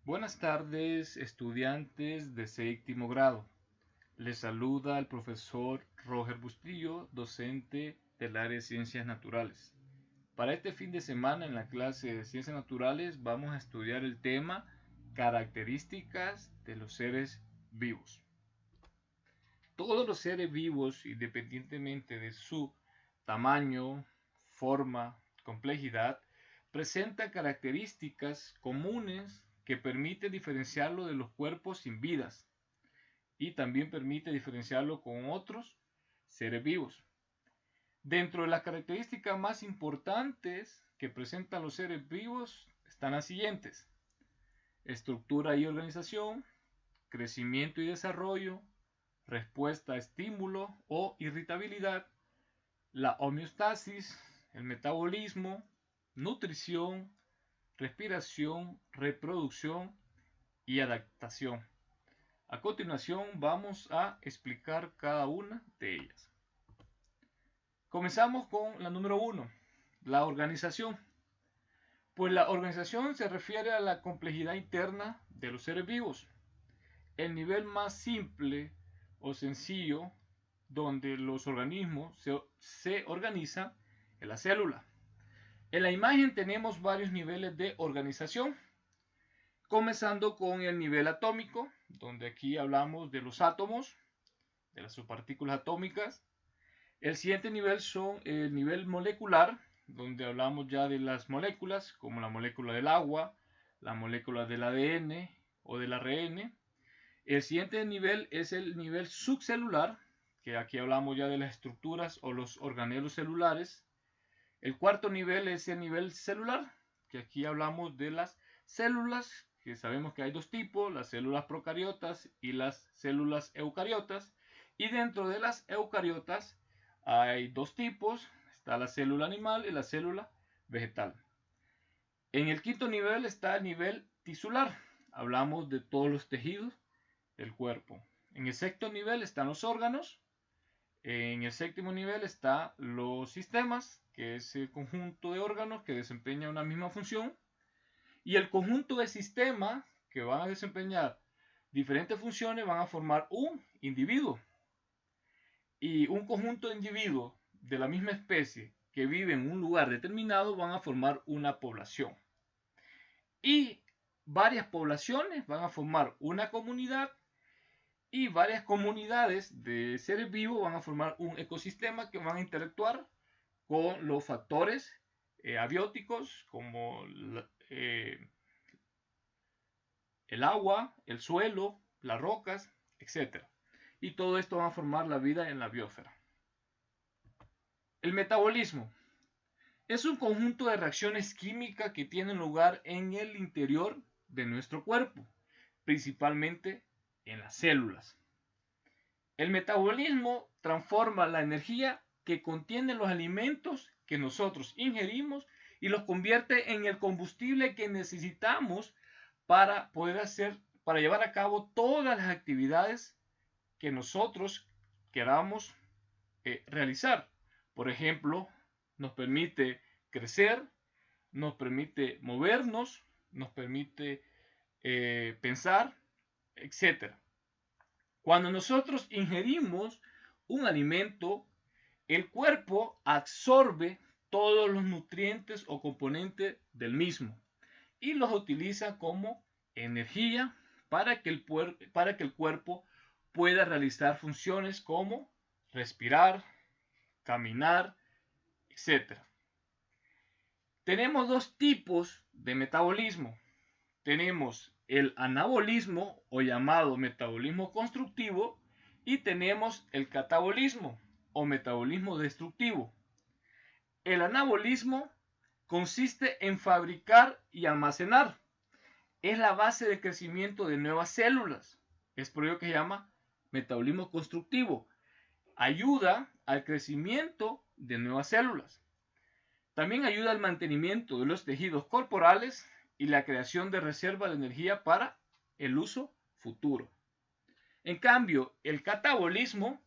Buenas tardes, estudiantes de séptimo grado. Les saluda el profesor Roger Bustillo, docente del área de Ciencias Naturales. Para este fin de semana en la clase de Ciencias Naturales vamos a estudiar el tema características de los seres vivos. Todos los seres vivos, independientemente de su tamaño, forma, complejidad, presentan características comunes que permiten diferenciarlo de los cuerpos sin vidas y también permite diferenciarlo con otros seres vivos. Dentro de las características más importantes que presentan los seres vivos están las siguientes: estructura y organización, crecimiento y desarrollo, respuesta a estímulo o irritabilidad, la homeostasis, el metabolismo, nutrición, respiración, reproducción y adaptación. A continuación vamos a explicar cada una de ellas. Comenzamos con la número 1, la organización. Pues la organización se refiere a la complejidad interna de los seres vivos. El nivel más simple o sencillo donde los organismos se organizan en la célula. En la imagen tenemos varios niveles de organización, comenzando con el nivel atómico, donde aquí hablamos de los átomos, de las subpartículas atómicas. El siguiente nivel son el nivel molecular, donde hablamos ya de las moléculas, como la molécula del agua, la molécula del ADN o del ARN. El siguiente nivel es el nivel subcelular, que aquí hablamos ya de las estructuras o los organelos celulares. El cuarto nivel es el nivel celular, que aquí hablamos de las células, que sabemos que hay dos tipos, las células procariotas y las células eucariotas. Y dentro de las eucariotas hay dos tipos, está la célula animal y la célula vegetal. En el quinto nivel está el nivel tisular, hablamos de todos los tejidos del cuerpo. En el sexto nivel están los órganos. En el séptimo nivel están los sistemas, que es el conjunto de órganos que desempeña una misma función. Y el conjunto de sistemas que van a desempeñar diferentes funciones van a formar un individuo. Y un conjunto de individuos de la misma especie que viven en un lugar determinado van a formar una población. Y varias poblaciones van a formar una comunidad, y varias comunidades de seres vivos van a formar un ecosistema que van a interactuar con los factores abióticos como el agua, el suelo, las rocas, etc. Y todo esto va a formar la vida en la biosfera. El metabolismo es un conjunto de reacciones químicas que tienen lugar en el interior de nuestro cuerpo, principalmente en las células. El metabolismo transforma la energía que contienen los alimentos que nosotros ingerimos y los convierte en el combustible que necesitamos para para llevar a cabo todas las actividades que nosotros queramos realizar. Por ejemplo, nos permite crecer, nos permite movernos, nos permite pensar, etc. Cuando nosotros ingerimos un alimento, el cuerpo absorbe todos los nutrientes o componentes del mismo y los utiliza como energía para que el cuerpo pueda realizar funciones como respirar, caminar, etc. Tenemos dos tipos de metabolismo. Tenemos el anabolismo o llamado metabolismo constructivo y tenemos el catabolismo o metabolismo destructivo. El anabolismo consiste en fabricar y almacenar. Es la base de crecimiento de nuevas células. Es por ello que se llama metabolismo constructivo. Ayuda al crecimiento de nuevas células. También ayuda al mantenimiento de los tejidos corporales y la creación de reserva de energía para el uso futuro. En cambio, el catabolismo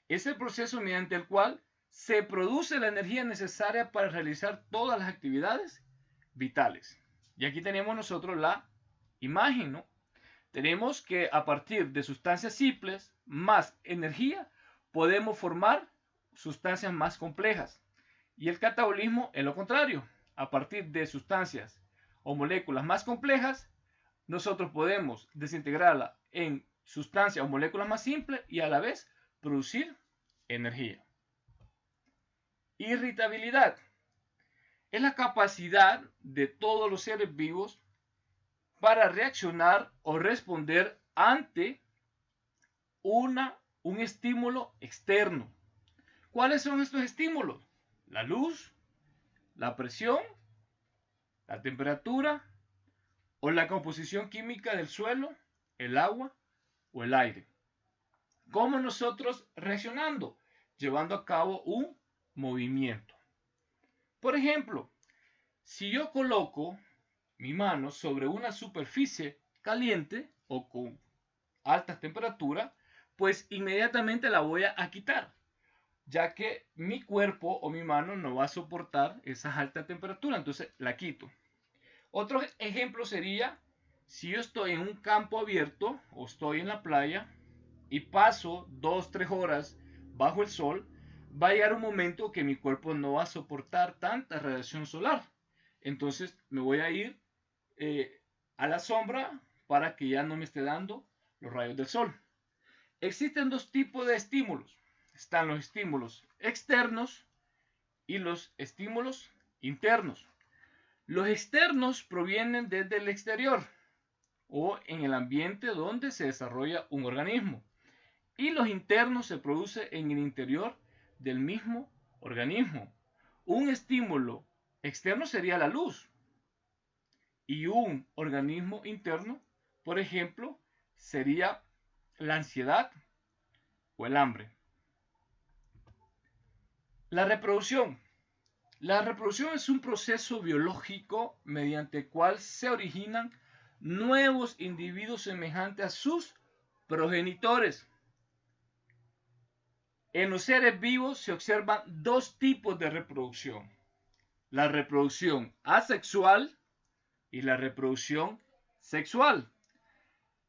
es el proceso mediante el cual se produce la energía necesaria para realizar todas las actividades vitales. Y aquí tenemos nosotros la imagen, ¿no? Tenemos que a partir de sustancias simples más energía podemos formar sustancias más complejas. Y el catabolismo es lo contrario. A partir de sustancias o moléculas más complejas, nosotros podemos desintegrarla en sustancias o moléculas más simples y a la vez producir energía. Irritabilidad es la capacidad de todos los seres vivos para reaccionar o responder ante un estímulo externo. ¿Cuáles son estos estímulos? La luz, la presión, la temperatura o la composición química del suelo, el agua o el aire. ¿Cómo nosotros reaccionando? Llevando a cabo un movimiento. Por ejemplo, si yo coloco mi mano sobre una superficie caliente o con alta temperatura, pues inmediatamente la voy a quitar, ya que mi cuerpo o mi mano no va a soportar esa alta temperatura, entonces la quito. Otro ejemplo sería si yo estoy en un campo abierto o estoy en la playa y paso 2-3 horas bajo el sol, va a llegar un momento que mi cuerpo no va a soportar tanta radiación solar. Entonces me voy a ir a la sombra para que ya no me esté dando los rayos del sol. Existen dos tipos de estímulos. Están los estímulos externos y los estímulos internos. Los externos provienen desde el exterior o en el ambiente donde se desarrolla un organismo. Y los internos se producen en el interior del mismo organismo. Un estímulo externo sería la luz. Y un organismo interno, por ejemplo, sería la ansiedad o el hambre. La reproducción. La reproducción es un proceso biológico mediante el cual se originan nuevos individuos semejantes a sus progenitores. En los seres vivos se observan dos tipos de reproducción. La reproducción asexual y la reproducción sexual.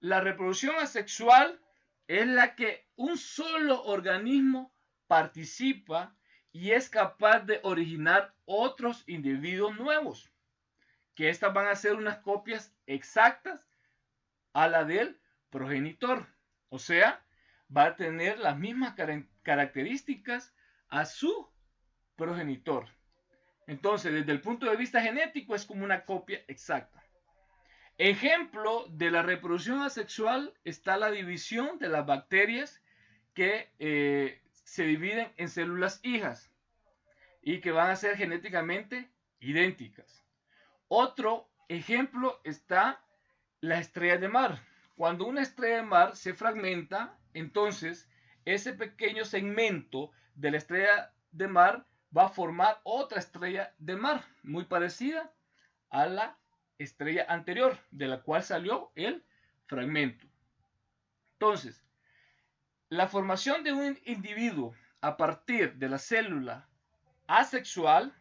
La reproducción asexual es la que un solo organismo participa y es capaz de originar otros individuos nuevos, que estas van a ser unas copias exactas a la del progenitor. O sea, va a tener las mismas características a su progenitor. Entonces, desde el punto de vista genético, es como una copia exacta. Ejemplo de la reproducción asexual está la división de las bacterias que se dividen en células hijas y que van a ser genéticamente idénticas. Otro ejemplo está la estrella de mar. Cuando una estrella de mar se fragmenta, entonces ese pequeño segmento de la estrella de mar va a formar otra estrella de mar muy parecida a la estrella anterior de la cual salió el fragmento. Entonces, la formación de un individuo a partir de la célula asexual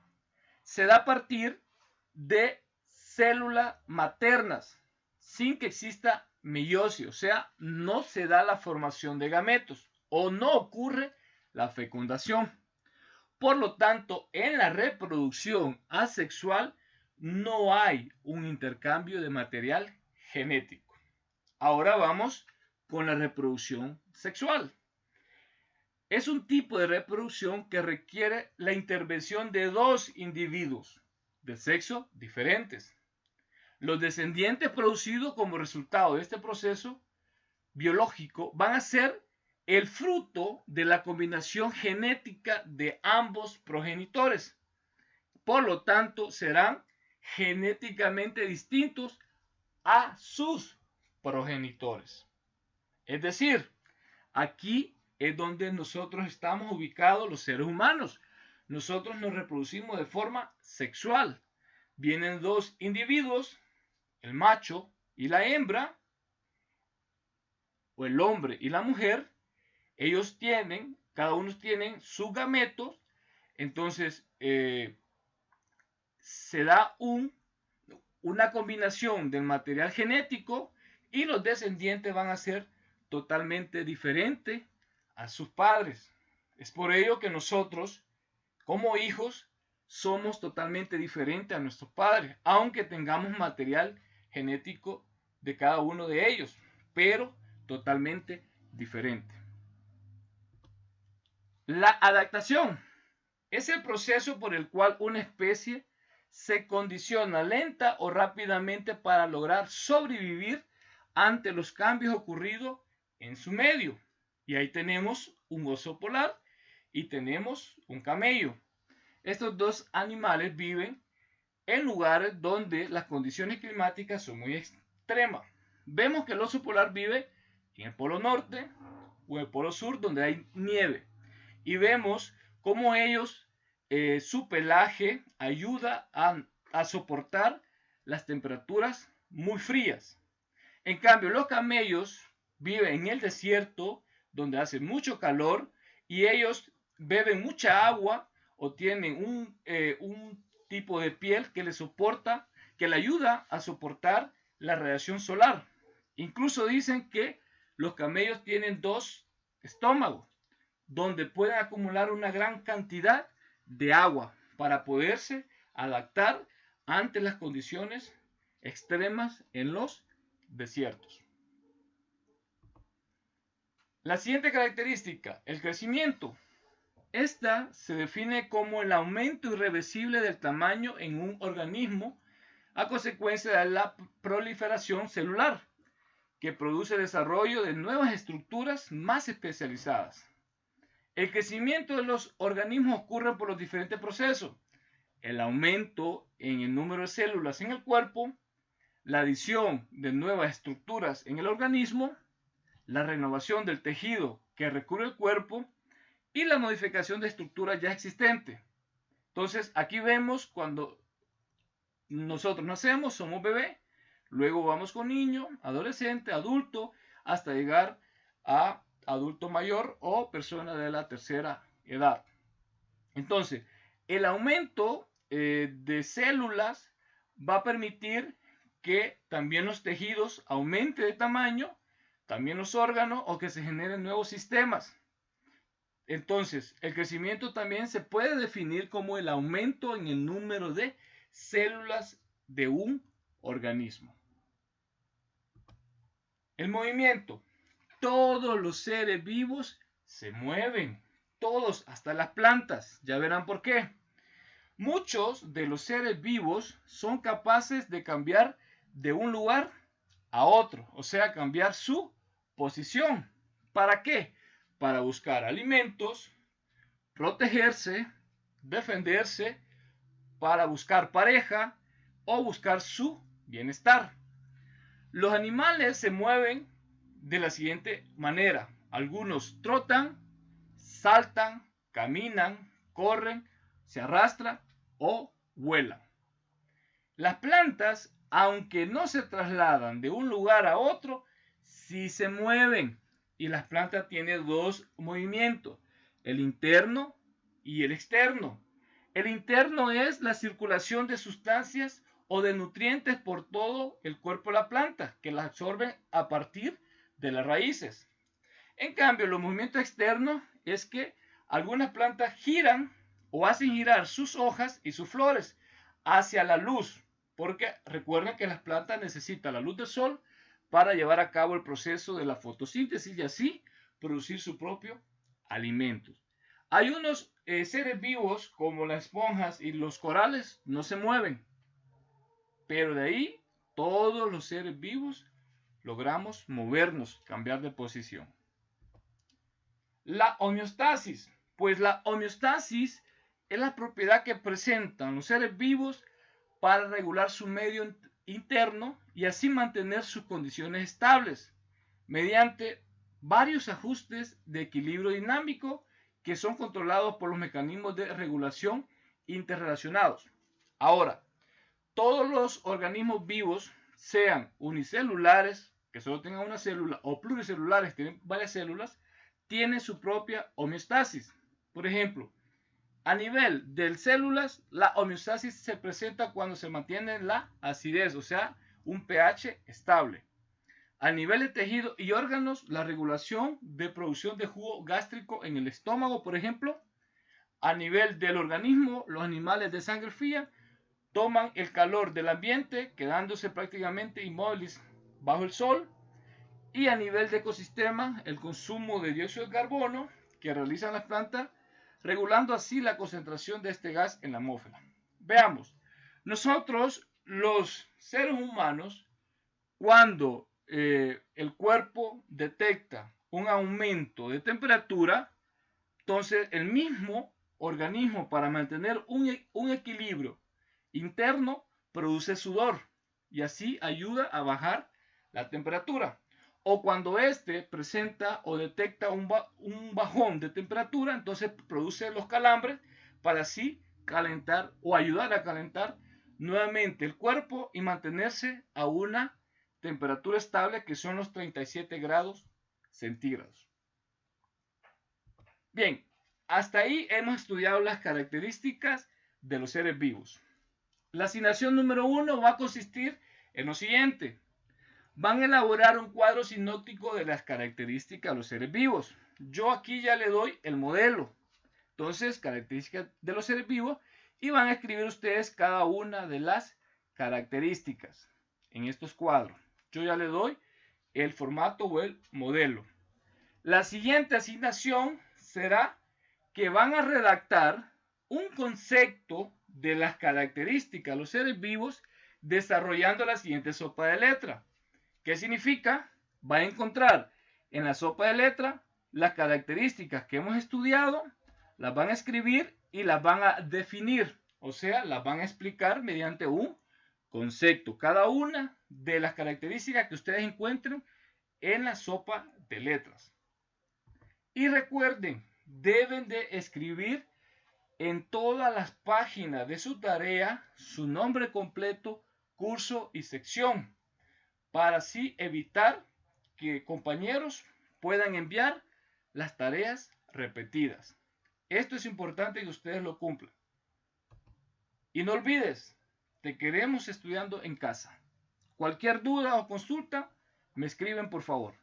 se da a partir de células maternas sin que exista meiosis, o sea, no se da la formación de gametos o no ocurre la fecundación. Por lo tanto, en la reproducción asexual no hay un intercambio de material genético. Ahora vamos con la reproducción sexual. Es un tipo de reproducción que requiere la intervención de dos individuos de sexo diferentes. Los descendientes producidos como resultado de este proceso biológico van a ser el fruto de la combinación genética de ambos progenitores. Por lo tanto, serán genéticamente distintos a sus progenitores. Es decir, aquí es donde nosotros estamos ubicados los seres humanos. Nosotros nos reproducimos de forma sexual. Vienen dos individuos, el macho y la hembra, o el hombre y la mujer. Ellos tienen, cada uno tienen sus gametos. Entonces, se da una combinación del material genético y los descendientes van a ser totalmente diferentes a sus padres. Es por ello que nosotros, como hijos, somos totalmente diferentes a nuestros padres, aunque tengamos material genético de cada uno de ellos, pero totalmente diferente. La adaptación es el proceso por el cual una especie se condiciona lenta o rápidamente para lograr sobrevivir ante los cambios ocurridos en su medio. Y ahí tenemos un oso polar y tenemos un camello. Estos dos animales viven en lugares donde las condiciones climáticas son muy extremas. Vemos que el oso polar vive en el polo norte o el polo sur donde hay nieve. Y vemos cómo ellos, su pelaje ayuda a soportar las temperaturas muy frías. En cambio, los camellos viven en el desierto donde hace mucho calor y ellos beben mucha agua o tienen un tipo de piel que les soporta, que le ayuda a soportar la radiación solar. Incluso dicen que los camellos tienen dos estómagos donde pueden acumular una gran cantidad de agua para poderse adaptar ante las condiciones extremas en los desiertos. La siguiente característica, el crecimiento. Esta se define como el aumento irreversible del tamaño en un organismo a consecuencia de la proliferación celular, que produce el desarrollo de nuevas estructuras más especializadas. El crecimiento de los organismos ocurre por los diferentes procesos. El aumento en el número de células en el cuerpo, la adición de nuevas estructuras en el organismo, la renovación del tejido que recubre el cuerpo y la modificación de estructuras ya existentes. Entonces, aquí vemos cuando nosotros nacemos, somos bebé, luego vamos con niño, adolescente, adulto, hasta llegar a adulto mayor o persona de la tercera edad. Entonces, el aumento de células va a permitir que también los tejidos aumenten de tamaño, también los órganos o que se generen nuevos sistemas. Entonces, el crecimiento también se puede definir como el aumento en el número de células de un organismo. El movimiento. Todos los seres vivos se mueven, todos, hasta las plantas. Ya verán por qué. Muchos de los seres vivos son capaces de cambiar de un lugar a otro, o sea, cambiar su posición. ¿Para qué? Para buscar alimentos, protegerse, defenderse, para buscar pareja o buscar su bienestar. Los animales se mueven de la siguiente manera. Algunos trotan, saltan, caminan, corren, se arrastran o vuelan. Las plantas, aunque no se trasladan de un lugar a otro, sí se mueven. Y las plantas tienen dos movimientos, el interno y el externo. El interno es la circulación de sustancias o de nutrientes por todo el cuerpo de la planta, que las absorben a partir de las raíces. En cambio, los movimientos externos es que algunas plantas giran o hacen girar sus hojas y sus flores hacia la luz, porque recuerden que las plantas necesitan la luz del sol para llevar a cabo el proceso de la fotosíntesis y así producir su propio alimento. Hay unos seres vivos como las esponjas y los corales no se mueven, pero de ahí todos los seres vivos logramos movernos, cambiar de posición. La homeostasis. Pues la homeostasis es la propiedad que presentan los seres vivos para regular su medio interno y así mantener sus condiciones estables mediante varios ajustes de equilibrio dinámico que son controlados por los mecanismos de regulación interrelacionados. Ahora, todos los organismos vivos, sean unicelulares, que solo tengan una célula, o pluricelulares, que tienen varias células, tienen su propia homeostasis. Por ejemplo, A nivel de células, la homeostasis se presenta cuando se mantiene la acidez, o sea, un pH estable. A nivel de tejido y órganos, la regulación de producción de jugo gástrico en el estómago, por ejemplo. A nivel del organismo, los animales de sangre fría toman el calor del ambiente, quedándose prácticamente inmóviles bajo el sol. Y a nivel de ecosistema, el consumo de dióxido de carbono que realizan las plantas, regulando así la concentración de este gas en la atmósfera. Veamos, nosotros los seres humanos, cuando el cuerpo detecta un aumento de temperatura, entonces el mismo organismo, para mantener un equilibrio interno, produce sudor y así ayuda a bajar la temperatura. O cuando éste presenta o detecta un bajón de temperatura, entonces produce los calambres para así calentar o ayudar a calentar nuevamente el cuerpo y mantenerse a una temperatura estable, que son los 37 grados centígrados. Bien, hasta ahí hemos estudiado las características de los seres vivos. La asignación número 1 va a consistir en lo siguiente. Van a elaborar un cuadro sinóptico de las características de los seres vivos. Yo aquí ya le doy el modelo. Entonces, características de los seres vivos, y van a escribir ustedes cada una de las características en estos cuadros. Yo ya le doy el formato o el modelo. La siguiente asignación será que van a redactar un concepto de las características de los seres vivos desarrollando la siguiente sopa de letra. ¿Qué significa? Va a encontrar en la sopa de letra las características que hemos estudiado, las van a escribir y las van a definir, o sea, las van a explicar mediante un concepto, cada una de las características que ustedes encuentren en la sopa de letras. Y recuerden, deben de escribir en todas las páginas de su tarea su nombre completo, curso y sección, para así evitar que compañeros puedan enviar las tareas repetidas. Esto es importante que ustedes lo cumplan. Y no olvides, te queremos estudiando en casa. Cualquier duda o consulta, me escriben por favor.